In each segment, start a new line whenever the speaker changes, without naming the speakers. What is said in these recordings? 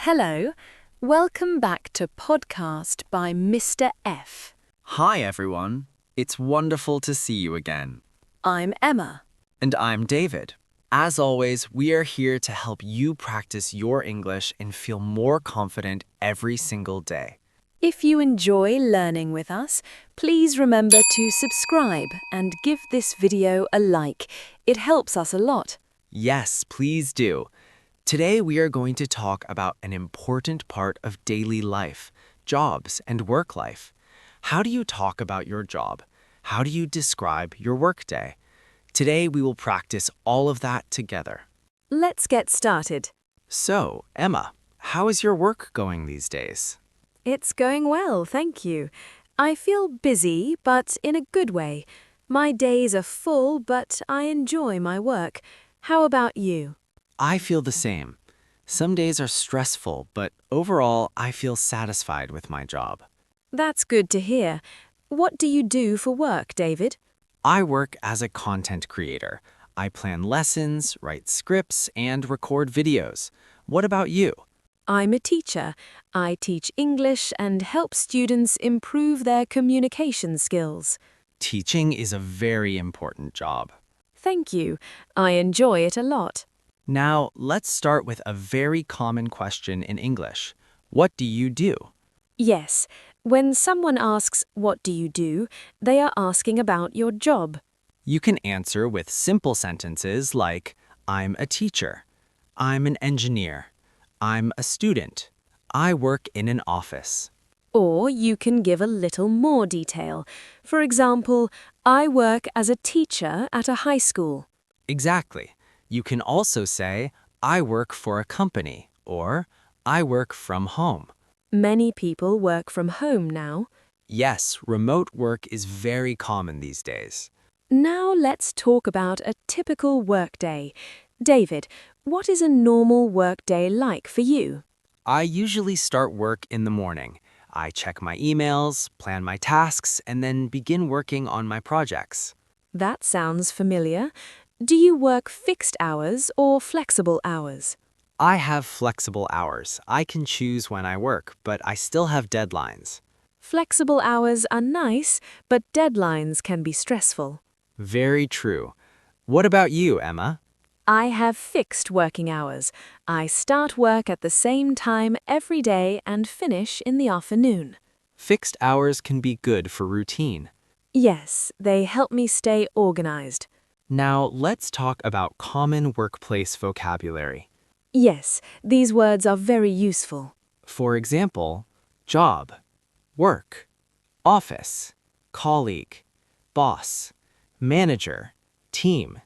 Hello, welcome back to Podcast by Mr.F.
Hi everyone, it's wonderful to see you again.
I'm Emma.
And I'm David. As always, we are here to help you practice your English and feel more confident every single day.
If you enjoy learning with us, please remember to subscribe and give this video a like. It helps us a lot.
Yes, please do. Today we are going to talk about an important part of daily life, jobs and work life. How do you talk about your job? How do you describe your workday? Today we will practice all of that together.
Let's get started.
So, Emma, how is your work going these days?
It's going well, thank you. I feel busy, but in a good way. My days are full, but I enjoy my work. How about you?
I feel the same. Some days are stressful, but overall I feel satisfied with my job.
That's good to hear. What do you do for work, David?
I work as a content creator. I plan lessons, write scripts, and record videos. What about you?
I'm a teacher. I teach English and help students improve their communication skills.
Teaching is a very important job.
Thank you. I enjoy it a lot.
Now, let's start with a very common question in English. What do you do?
Yes, when someone asks, "What do you do?" they are asking about your job.
You can answer with simple sentences like, I'm a teacher. I'm an engineer. I'm a student. I work in an office.
Or you can give a little more detail. For example, I work as a teacher at a high school.
Exactly. You can also say, I work for a company, or I work from home.
Many people work from home now.
Yes, remote work is very common these days.
Now let's talk about a typical workday. David, what is a normal workday like for you?
I usually start work in the morning. I check my emails, plan my tasks, and then begin working on my projects.
That sounds familiar. Do you work fixed hours or flexible hours?
I have flexible hours. I can choose when I work, but I still have deadlines.
Flexible hours are nice, but deadlines can be stressful.
Very true. What about you, Emma?
I have fixed working hours. I start work at the same time every day and finish in the afternoon.
Fixed hours can be good for routine.
Yes, they help me stay organized.
Now, let's talk about common workplace vocabulary.
Yes, these words are very useful.
For example, job, work, office, colleague, boss, manager, team,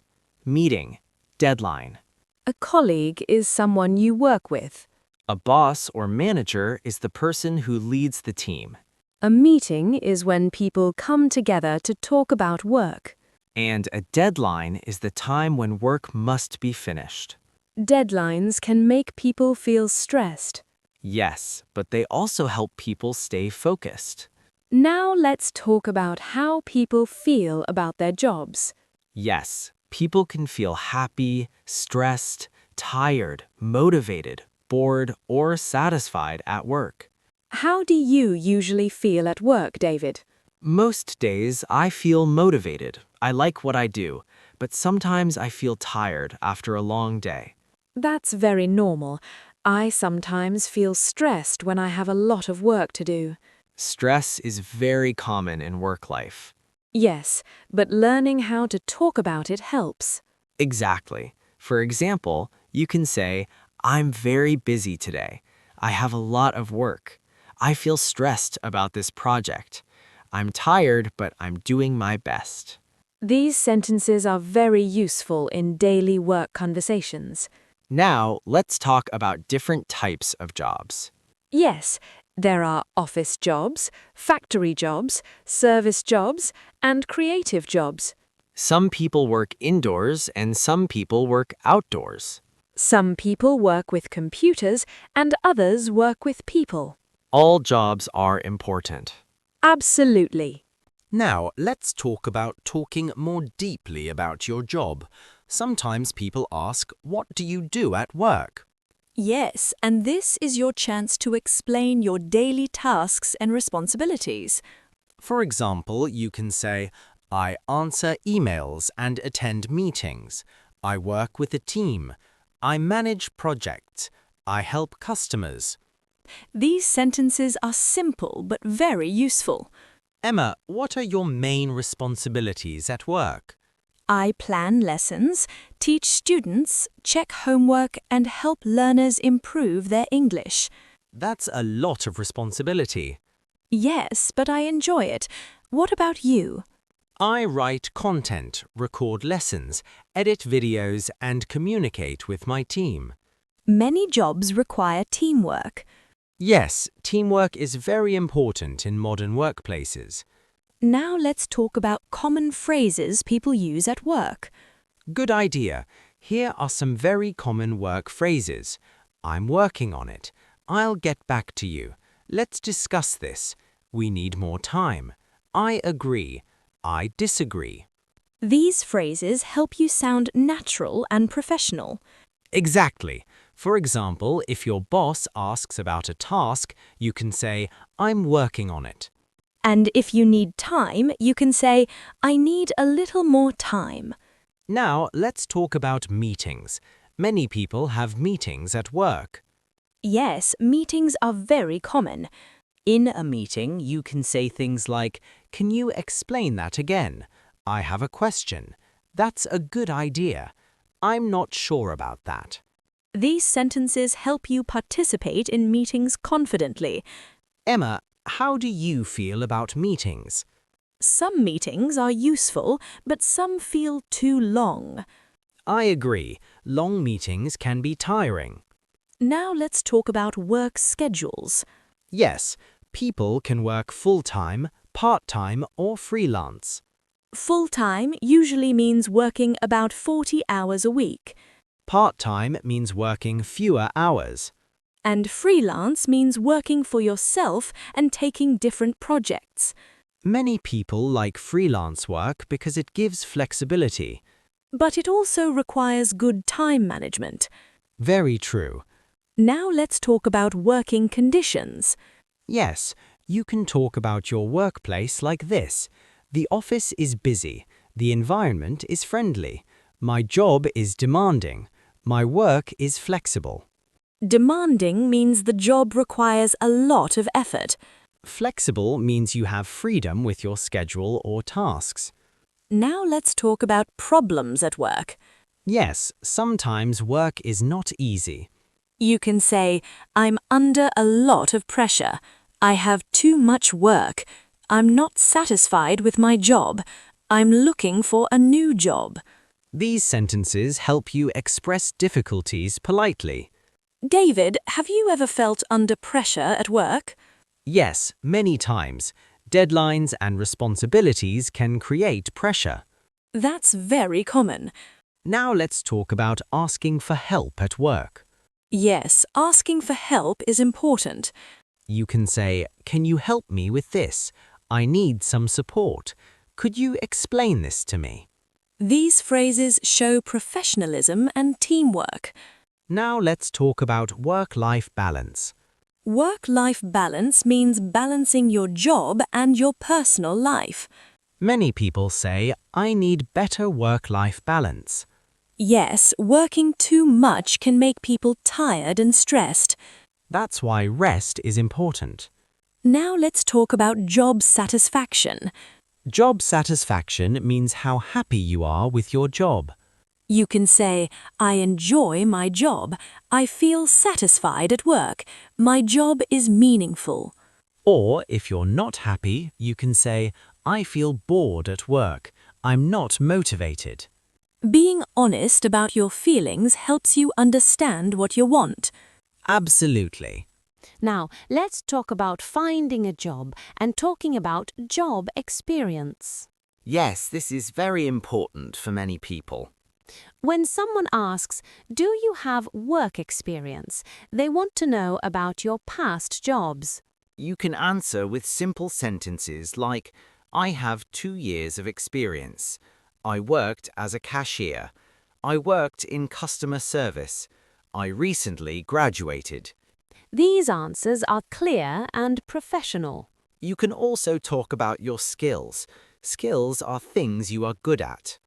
meeting, deadline.
A colleague is someone you work with.
A boss or manager is the person who leads the team.
A meeting is when people come together to talk about work.
And a deadline is the time when work must be finished.
Deadlines can make people feel stressed.
Yes, but they also help people stay focused.
Now let's talk about how people feel about their jobs.
Yes, people can feel happy, stressed, tired, motivated, bored, or satisfied at work.
How do you usually feel at work, David?
Most days I feel motivated. I like what I do, but sometimes I feel tired after a long day.
That's very normal. I sometimes feel stressed when I have a lot of work to do.
Stress is very common in work life.
Yes, but learning how to talk about it helps.
Exactly. For example, you can say, I'm very busy today. I have a lot of work. I feel stressed about this project. I'm tired, but I'm doing my best.
These sentences are very useful in daily work conversations.
Now, let's talk about different types of jobs.
Yes, there are office jobs, factory jobs, service jobs, and creative jobs.
Some people work indoors and some people work outdoors.
Some people work with computers and others work with people.
All jobs are important.
Absolutely.
Now, let's talk about talking more deeply about your job. Sometimes people ask, what do you do at work?
Yes, and this is your chance to explain your daily tasks and responsibilities.
For example, you can say, I answer emails and attend meetings. I work with a team. I manage projects. I help customers.
These sentences are simple but very useful.
Emma, what are your main responsibilities at work?
I plan lessons, teach students, check homework, and help learners improve their English.
That's a lot of responsibility.
Yes, but I enjoy it. What about you?
I write content, record lessons, edit videos, and communicate with my team.
Many jobs require teamwork.
Yes, teamwork is very important in modern workplaces.
Now let's talk about common phrases people use at work.
Good idea. Here are some very common work phrases. I'm working on it. I'll get back to you. Let's discuss this. We need more time. I agree. I disagree.
These phrases help you sound natural and professional.
Exactly. For example, if your boss asks about a task, you can say, I'm working on it.
And if you need time, you can say, I need a little more time.
Now, let's talk about meetings. Many people have meetings at work.
Yes, meetings are very common.
In a meeting, you can say things like, can you explain that again? I have a question. That's a good idea. I'm not sure about that.
These sentences help you participate in meetings confidently.
Emma, how do you feel about meetings?
Some meetings are useful, but some feel too long.
I agree. Long meetings can be tiring.
Now let's talk about work schedules.
Yes, people can work full-time, part-time, or freelance.
Full-time usually means working about 40 hours a week,
Part-time means working fewer hours.
and freelance means working for yourself and taking different projects.
Many people like freelance work because it gives flexibility.
But it also requires good time management.
Very true.
Now let's talk about working conditions.
Yes, you can talk about your workplace like this. The office is busy. The environment is friendly. My job is demanding. My work is flexible.
Demanding means the job requires a lot of effort.
Flexible means you have freedom with your schedule or tasks.
Now let's talk about problems at work.
Yes, sometimes work is not easy.
You can say, I'm under a lot of pressure. I have too much work. I'm not satisfied with my job. I'm looking for a new job.
These sentences help you express difficulties politely.
David, have you ever felt under pressure at work?
Yes, many times. Deadlines and responsibilities can create pressure.
That's very common.
Now let's talk about asking for help at work.
Yes, asking for help is important.
You can say, can you help me with this? I need some support. Could you explain this to me?
These phrases show professionalism and teamwork.
Now let's talk about work-life balance.
Work-life balance means balancing your job and your personal life.
Many people say, I need better work-life balance.
Yes, working too much can make people tired and stressed.
That's why rest is important.
Now let's talk about job satisfaction.
Job satisfaction means how happy you are with your job.
You can say, I enjoy my job. I feel satisfied at work. My job is meaningful.
Or if you're not happy, you can say, I feel bored at work. I'm not motivated.
Being honest about your feelings helps you understand what you want.
Absolutely.
Now, let's talk about finding a job and talking about job experience.
Yes, this is very important for many people.
When someone asks, do you have work experience? They want to know about your past jobs.
You can answer with simple sentences like, I have 2 years of experience. I worked as a cashier. I worked in customer service.
I recently graduated.
These answers are clear and professional.
You can also talk about your skills. Skills are things you are good at.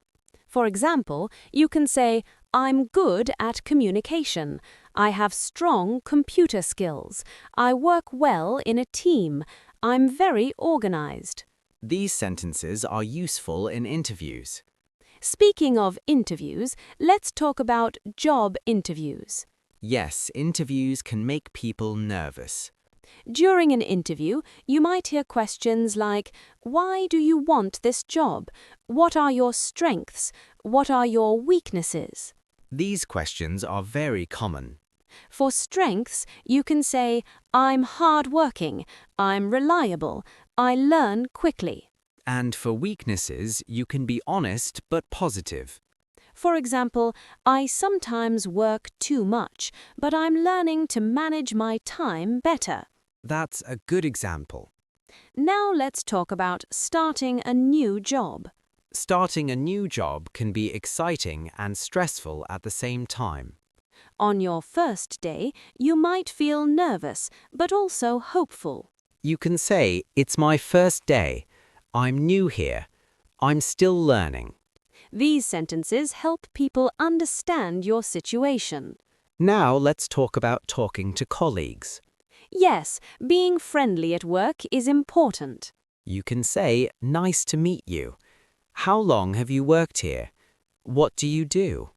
For example, you can say, I'm good at communication. I have strong computer skills. I work well in a team. I'm very organized.
These sentences are useful in interviews.
Speaking of interviews, let's talk about job interviews.
Yes, interviews can make people nervous.
During an interview, you might hear questions like, why do you want this job? What are your strengths? What are your weaknesses?
These questions are very common.
For strengths, you can say, I'm hardworking, I'm reliable, I learn quickly.
And for weaknesses, you can be honest but positive.
For example, I sometimes work too much, but I'm learning to manage my time better.
That's a good example.
Now let's talk about starting a new job.
Starting a new job can be exciting and stressful at the same time.
On your first day, you might feel nervous, but also hopeful.
You can say, it's my first day. I'm new here. I'm still learning.
These sentences help people understand your situation.
Now let's talk about talking to colleagues.
Yes, being friendly at work is important.
You can say, nice to meet you. How long have you worked here? What do you do?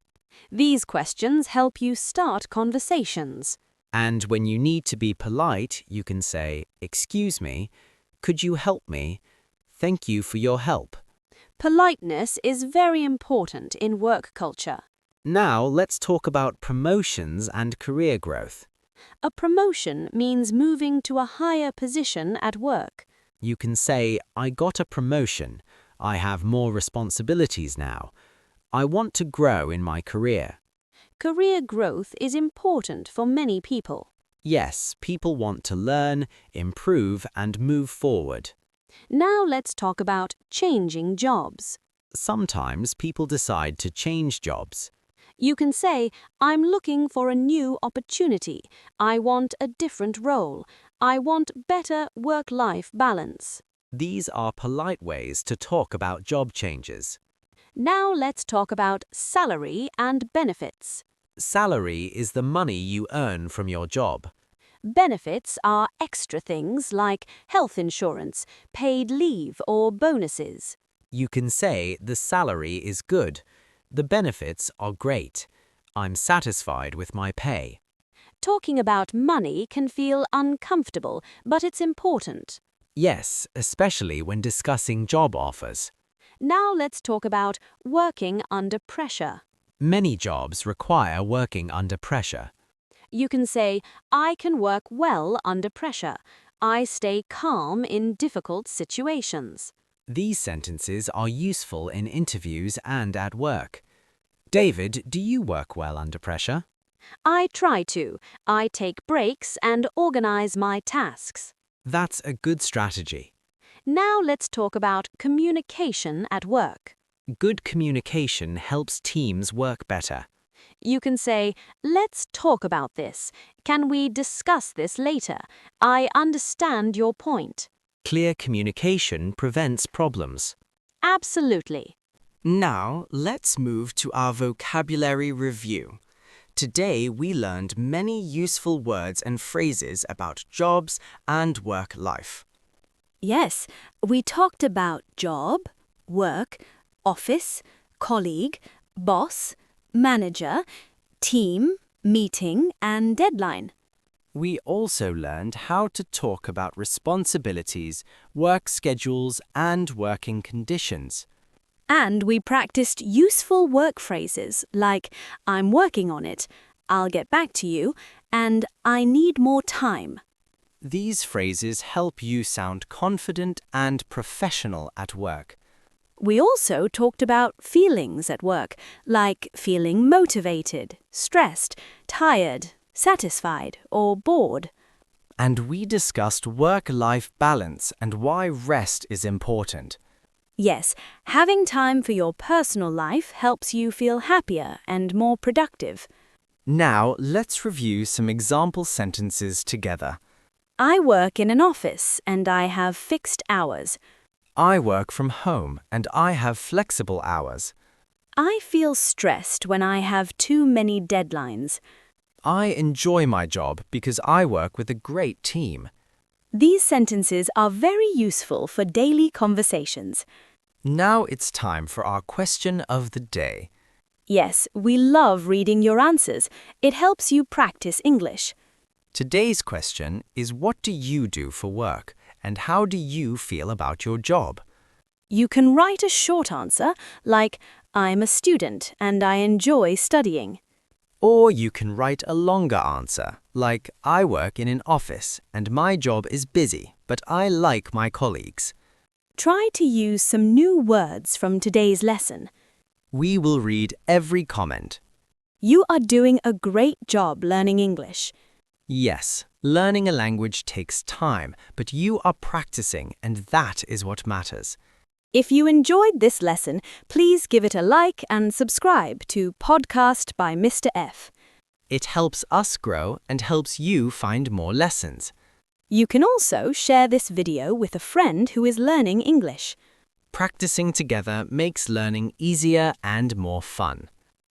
These questions help you start conversations.
And when you need to be polite, you can say, excuse me, could you help me? Thank you for your help.
Politeness is very important in work culture.
Now let's talk about promotions and career growth.
A promotion means moving to a higher position at work.
You can say, I got a promotion. I have more responsibilities now. I want to grow in my career.
Career growth is important for many people.
Yes, people want to learn, improve, and move forward.
Now let's talk about changing jobs.
Sometimes people decide to change jobs.
You can say, I'm looking for a new opportunity. I want a different role. I want better work-life balance.
These are polite ways to talk about job changes.
Now let's talk about salary and benefits.
Salary is the money you earn from your job.
Benefits are extra things like health insurance, paid leave, or bonuses.
You can say the salary is good. The benefits are great. I'm satisfied with my pay.
Talking about money can feel uncomfortable, but it's important.
Yes, especially when discussing job offers.
Now let's talk about working under pressure.
Many jobs require working under pressure.
You can say, I can work well under pressure. I stay calm in difficult situations.
These sentences are useful in interviews and at work. David, do you work well under pressure?
I try to. I take breaks and organize my tasks.
That's a good strategy.
Now let's talk about communication at work.
Good communication helps teams work better.
You can say, let's talk about this. Can we discuss this later? I understand your point.
Clear communication prevents problems.
Absolutely.
Now, let's move to our vocabulary review. Today, we learned many useful words and phrases about jobs and work life.
Yes, we talked about job, work, office, colleague, boss, manager, team, meeting, and deadline.
We also learned how to talk about responsibilities, work schedules, and working conditions.
And we practiced useful work phrases like, I'm working on it, I'll get back to you, and I need more time.
These phrases help you sound confident and professional at work.
We also talked about feelings at work, like feeling motivated, stressed, tired, satisfied, or bored.
And we discussed work-life balance and why rest is important.
Yes, having time for your personal life helps you feel happier and more productive.
Now, let's review some example sentences together.
I work in an office and I have fixed hours.
I work from home and I have flexible hours.
I feel stressed when I have too many deadlines.
I enjoy my job because I work with a great team.
These sentences are very useful for daily conversations.
Now it's time for our question of the day.
Yes, we love reading your answers. It helps you practice English.
Today's question is, what do you do for work and how do you feel about your job?
You can write a short answer like, I'm a student and I enjoy studying.
Or you can write a longer answer, like, I work in an office and my job is busy, but I like my colleagues.
Try to use some new words from today's lesson.
We will read every comment.
You are doing a great job learning English.
Yes, learning a language takes time, but you are practicing and that is what matters.
If you enjoyed this lesson, please give it a like and subscribe to Podcast by Mr.F.
It helps us grow and helps you find more lessons.
You can also share this video with a friend who is learning English.
Practicing together makes learning easier and more fun.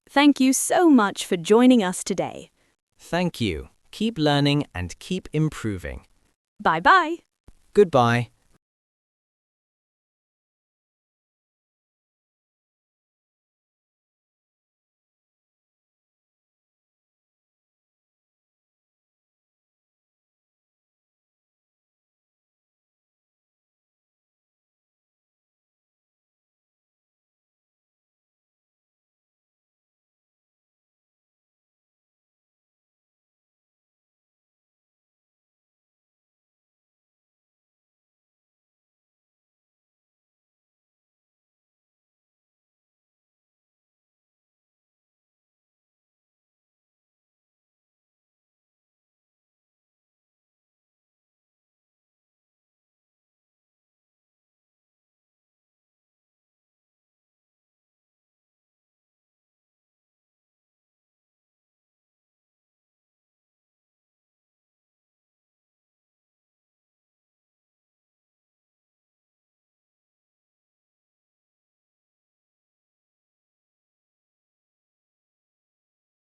Thank you so much for joining us today.
Thank you. Keep learning and keep improving.
Bye-bye.
Goodbye.